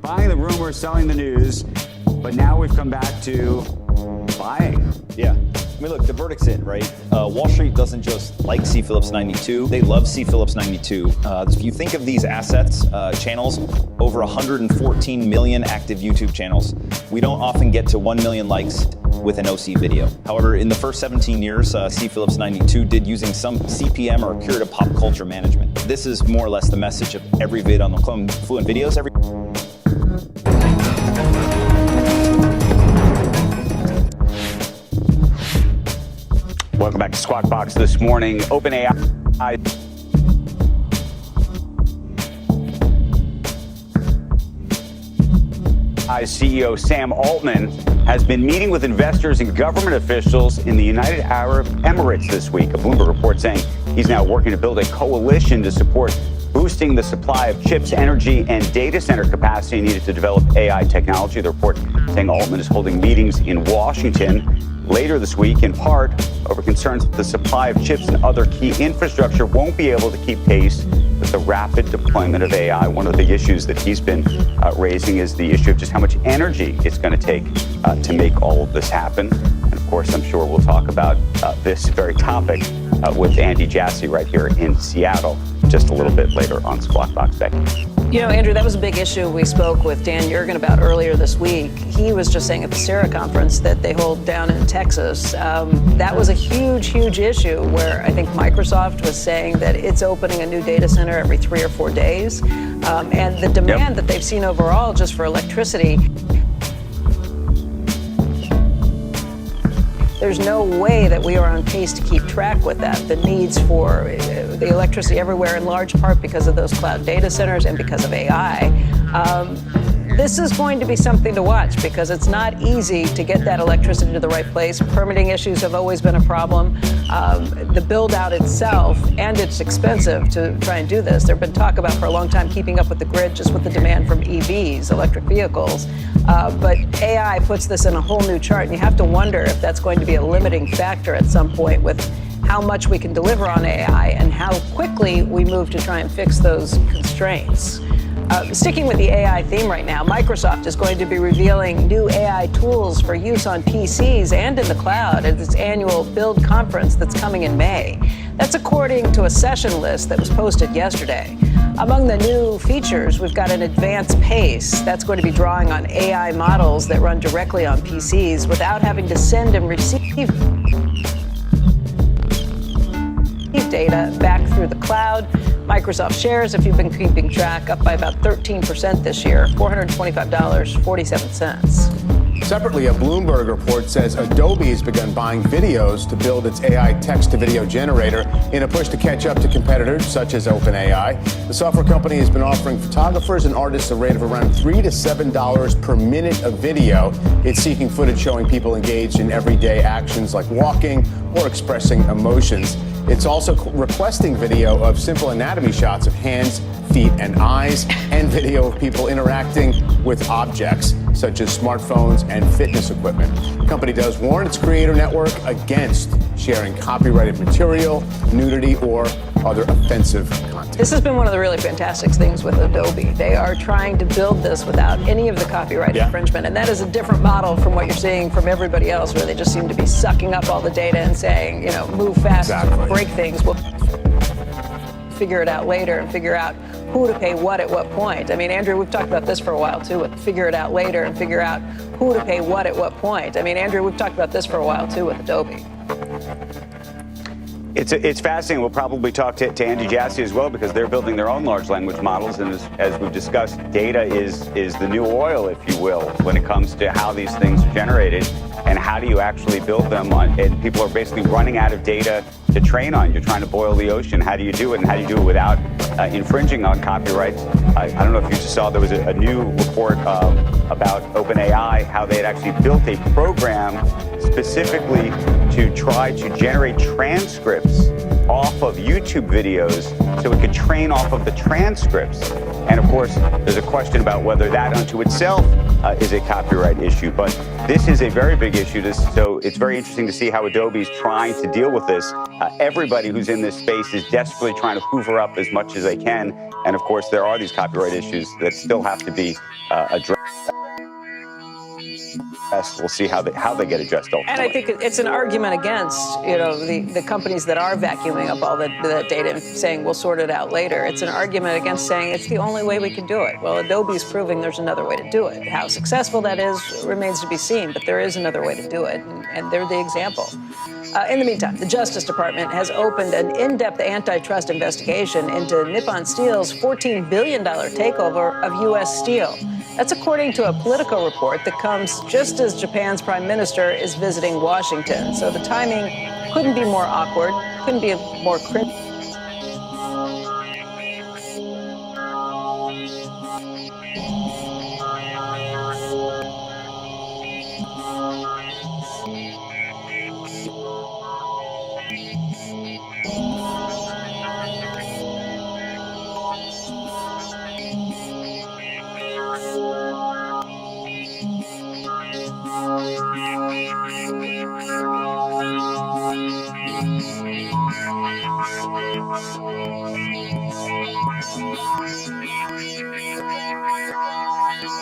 buying the rumor, selling the news, but now we've come back to buying. Yeah. I mean, look, the verdict's in, right? Wall Street doesn't just like C. Phillips 92. They love C. Phillips 92. If you think of these assets, channels, over 114 million active YouTube channels. We don't often get to 1 million likes with an OC video. However, in the first 17 years, C. Phillips 92 did using some CPM or curative pop culture management. This is more or less the message of every vid on McLuhan videos. Welcome back to Squawk Box this morning. OpenAI CEO Sam Altman has been meeting with investors and government officials in the United Arab Emirates this week. A Bloomberg report saying he's now working to build a coalition to support boosting the supply of chips, energy, and data center capacity needed to develop AI technology. The report saying Altman is holding meetings in Washington later this week, in part over concerns that the supply of chips and other key infrastructure won't be able to keep pace with the rapid deployment of AI. One of the big issues that he's been raising is the issue of just how much energy it's going to take to make all of this happen. And of course, I'm sure we'll talk about this very topic with Andy Jassy right here in Seattle just a little bit later on Squawk Box. Becky. You know, Andrew, that was a big issue we spoke with Dan Yergin about earlier this week. He was just saying at the CERA conference that they hold down in Texas. That was a huge, huge issue where I think Microsoft was saying that it's opening a new data center every 3 or 4 days. And the demand that they've seen overall just for electricity, there's no way that we are on pace to keep track with that. The needs for the electricity everywhere, in large part because of those cloud data centers and because of AI. This is going to be something to watch because it's not easy to get that electricity to the right place. Permitting issues have always been a problem. The build out itself, and it's expensive to try and do this. There've been talk about for a long time keeping up with the grid just with the demand from EVs, electric vehicles. But AI puts this in a whole new chart, and you have to wonder if that's going to be a limiting factor at some point with how much we can deliver on AI and how quickly we move to try and fix those constraints. Sticking with the AI theme right now, Microsoft is going to be revealing new AI tools for use on PCs and in the cloud at its annual Build conference that's coming in May. That's according to a session list that was posted yesterday. Among the new features, we've got an advanced pace that's going to be drawing on AI models that run directly on PCs without having to send and receive data back through the cloud. Microsoft shares, if you've been keeping track, up by about 13% this year, $425.47. Separately, a Bloomberg report says Adobe has begun buying videos to build its AI text-to-video generator in a push to catch up to competitors such as OpenAI. The software company has been offering photographers and artists a rate of around $3 to $7 per minute of video. It's seeking footage showing people engaged in everyday actions like walking or expressing emotions. It's also requesting video of simple anatomy shots of hands, feet, and eyes, and video of people interacting with objects, such as smartphones and fitness equipment. The company does warn its creator network against sharing copyrighted material, nudity, or other offensive content. This has been one of the really fantastic things with Adobe. They are trying to build this without any of the copyright infringement, and that is a different model from what you're seeing from everybody else, where they just seem to be sucking up all the data and saying, you know, move fast, break things. We'll figure it out later and figure out who to pay what at what point. I mean, Andrew, we've talked about this for a while too, with figure it out later and figure out who to pay what at what point. I mean, Andrew, we've talked about this for a while too with Adobe. It's fascinating. We'll probably talk to Andy Jassy as well, because they're building their own large language models. And as we've discussed, data is the new oil, if you will, when it comes to how these things are generated and how do you actually build them on. And people are basically running out of data to train on. You're trying to boil the ocean. How do you do it? And how do you do it without infringing on copyrights? I don't know if you just saw, there was a new report about OpenAI, how they had actually built a program specifically to try to generate transcripts off of YouTube videos so it could train off of the transcripts. And of course, there's a question about whether that unto itself is a copyright issue. But this is a very big issue, so it's very interesting to see how Adobe is trying to deal with this. Everybody who's in this space is desperately trying to hoover up as much as they can. And of course, there are these copyright issues that still have to be addressed. We'll see how they get addressed ultimately. And I think it's an argument against, the companies that are vacuuming up all the data and saying we'll sort it out later. It's an argument against saying it's the only way we can do it. Well, Adobe's proving there's another way to do it. How successful that is remains to be seen, but there is another way to do it, and they're the example. In the meantime, the Justice Department has opened an in-depth antitrust investigation into Nippon Steel's $14 billion takeover of U.S. Steel. That's according to a Politico report that comes just as Japan's prime minister is visiting Washington. So the timing couldn't be more awkward, couldn't be more cringe.